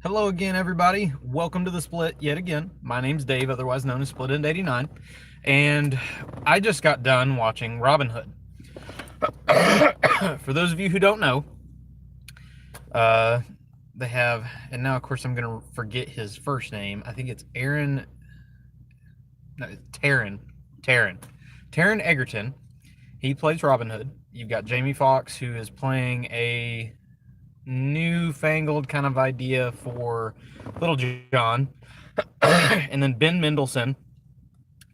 Hello again, everybody. Welcome to The Split yet again. My name's Dave, otherwise known as Split End 89, and I just got done watching Robin Hood. For those of you who don't know, uh, they have, and now of course I'm going to forget his first name. I think it's Aaron, no, Taron, Taron Egerton. He plays Robin Hood. You've got Jamie Foxx, who is playing a newfangled kind of idea for Little John. And then Ben Mendelsohn,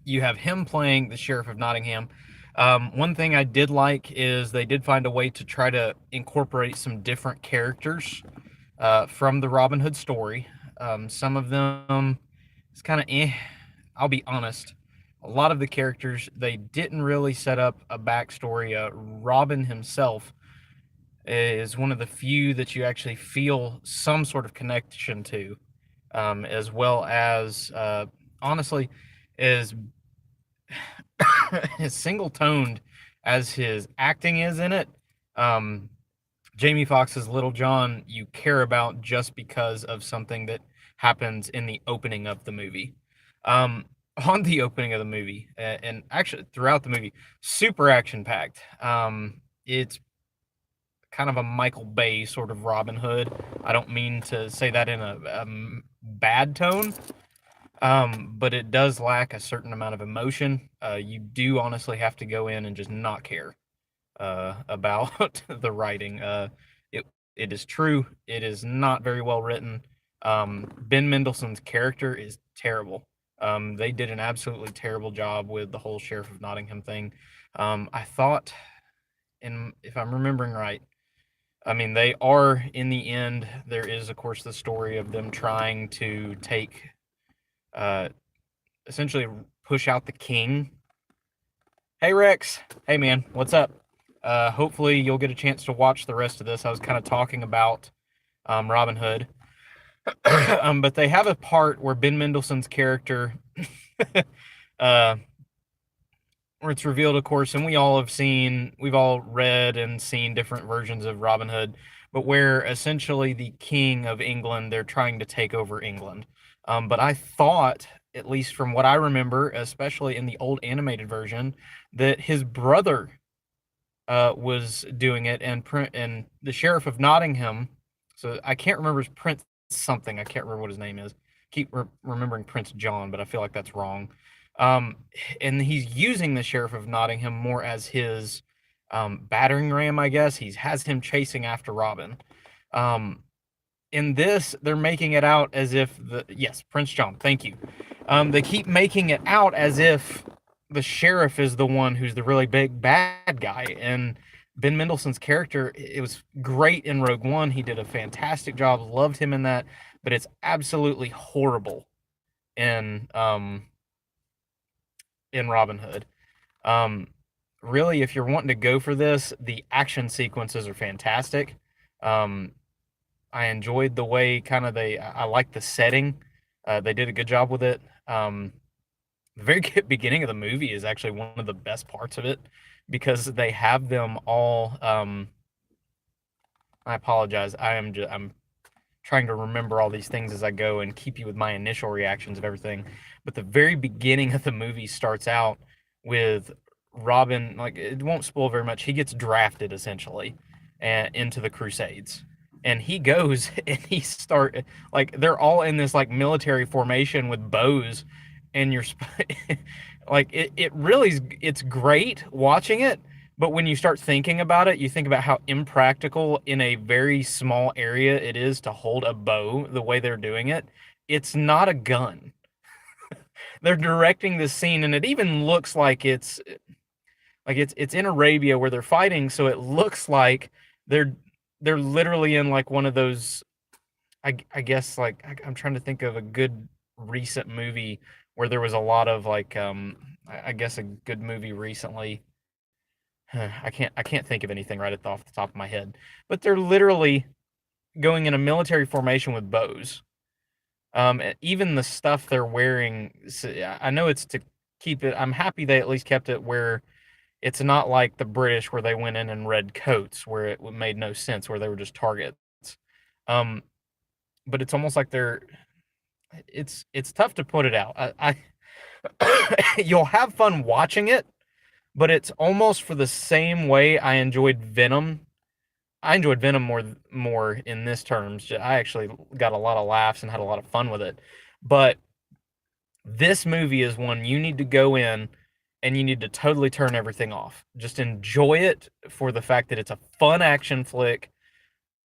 you have him playing the Sheriff of Nottingham. One thing I did like is they did find a way to try to incorporate some different characters from the Robin Hood story. Some of them, it's kind of I'll be honest. A lot of the characters, they didn't really set up a backstory. Robin himself is one of the few that you actually feel some sort of connection to, as well as, honestly, as as single toned as his acting is in it. Jamie Foxx's Little John, you care about just because of something that happens in the opening of the movie. On the opening of the movie, and actually throughout the movie, super action packed. It's kind of a Michael Bay sort of Robin Hood. I don't mean to say that in a bad tone, but it does lack a certain amount of emotion. You do honestly have to go in and just not care about the writing. It it is true. It is not very well written. Ben Mendelsohn's character is terrible. They did an absolutely terrible job with the whole Sheriff of Nottingham thing. I thought, and if I'm remembering right, I mean, they are in the end. There is, of course, the story of them trying to take, uh, essentially, push out the king. Hey, Rex. Hey, man. What's up? Hopefully, you'll get a chance to watch the rest of this. I was kind of talking about Robin Hood, but they have a part where Ben Mendelsohn's character, uh, where it's revealed, of course, and we've all read and seen different versions of Robin Hood, but where essentially the king of England, they're trying to take over England. But I thought, at least from what I remember, especially in the old animated version, that his brother was doing it, and the Sheriff of Nottingham. So I can't remember his Prince something. I can't remember what his name is. Keep remembering Prince John, but I feel like that's wrong. Um, and he's using the Sheriff of Nottingham more as his battering ram, I guess. He has him chasing after Robin. Um, in this, they're making it out as if Prince John. Thank you. They keep making it out as if the sheriff is the one who's the really big bad guy, and Ben Mendelsohn's character, it was great in Rogue One. He did a fantastic job. Loved him in that, but it's absolutely horrible in Robin Hood. Um, Really, if you're wanting to go for this, the action sequences are fantastic. Um, I enjoyed the way kind of I like the setting. They did a good job with it. The very beginning of the movie is actually one of the best parts of it because they have them all. I apologize. I'm trying to remember all these things as I go and keep you with my initial reactions of everything. But the very beginning of the movie starts out with Robin. Like, it won't spoil very much. He gets drafted essentially into the Crusades, and he goes and like they're all in this like military formation with bows, and you're like it really it's great watching it, but when you start thinking about it, you think about how impractical in a very small area it is to hold a bow the way they're doing it. It's not a gun. They're directing this scene, and it even looks like it's in Arabia where they're fighting, so it looks like they're they're literally in like one of those. I guess like I'm trying to think of a good recent movie where there was a lot of like I guess a good movie recently. I can't think of anything right off the top of my head, but they're literally going in a military formation with bows. Even the stuff they're wearing, I know it's to keep it. I'm happy they at least kept it where it's not like the British where they went in red coats where it made no sense where they were just targets. Um, but it's almost like they're it's tough to put it out. You'll have fun watching it, but it's almost for the same way I enjoyed Venom. I enjoyed Venom more in this terms. I actually got a lot of laughs and had a lot of fun with it. But this movie is one you need to go in and you need to totally turn everything off. Just enjoy it for the fact that it's a fun action flick.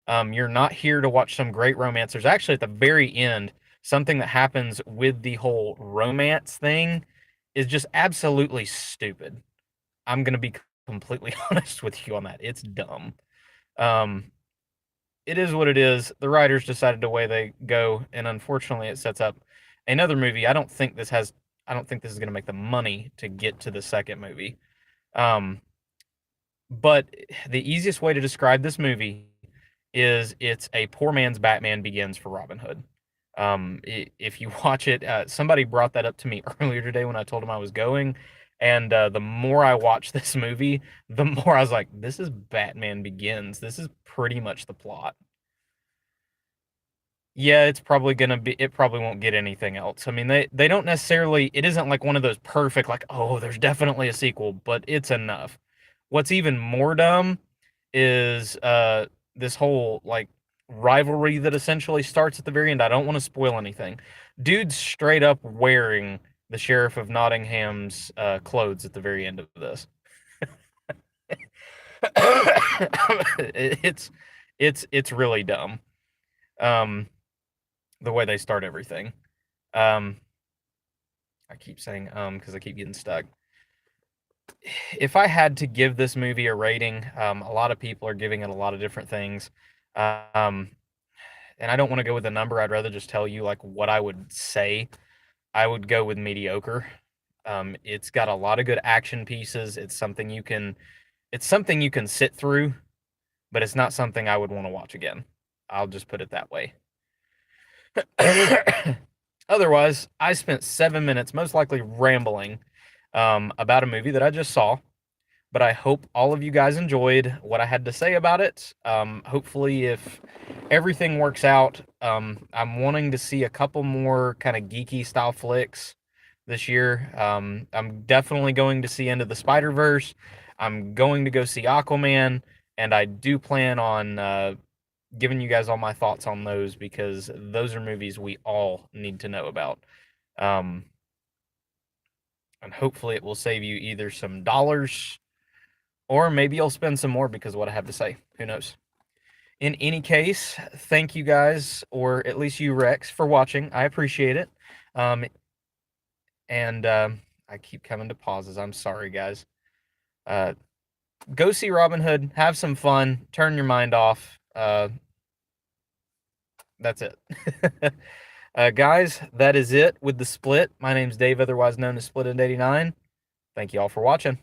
You're not here to watch some great romance. There's actually at the very end something that happens with the whole romance thing is just absolutely stupid. I'm gonna be completely honest with you on that. It's dumb. Um, it is what it is. The writers decided the way they go, and unfortunately, it sets up another movie. I don't think this is gonna make the money to get to the second movie. Um, but the easiest way to describe this movie is it's a poor man's Batman Begins for Robin Hood. If you watch it, somebody brought that up to me earlier today when I told him I was going, and the more I watched this movie, the more I was like, "This is Batman Begins. This is pretty much the plot." Yeah, it's probably gonna be. It probably won't get anything else. I mean, they don't necessarily. It isn't like one of those perfect like, oh, there's definitely a sequel, but it's enough. What's even more dumb is this whole like rivalry that essentially starts at the very end. I don't want to spoil anything. Dude's straight up wearing the Sheriff of Nottingham's clothes at the very end of this. it's it's really dumb. Um, the way they start everything. Um, I keep saying because I keep getting stuck. If I had to give this movie a rating, a lot of people are giving it a lot of different things. Um, and I don't want to go with a number. I'd rather just tell you like what I would say. I would go with mediocre. It's got a lot of good action pieces. It's something you can sit through, but it's not something I would want to watch again. I'll just put it that way. Otherwise, I spent 7 minutes, most likely rambling, about a movie that I just saw. But I hope all of you guys enjoyed what I had to say about it. Hopefully, if everything works out, I'm wanting to see a couple more kind of geeky style flicks this year. I'm definitely going to see Into the Spider Verse. I'm going to go see Aquaman, and I do plan on giving you guys all my thoughts on those because those are movies we all need to know about. Um, and hopefully, it will save you either some dollars or maybe you'll spend some more because of what I have to say. Who knows? In any case, thank you guys, or at least you, Rex, for watching. I appreciate it. Um, and I keep coming to pauses. I'm sorry, guys. Uh, go see Robin Hood. Have some fun. Turn your mind off. That's it. Guys, that is it with the split. My name's Dave, otherwise known as Split at 89. Thank you all for watching.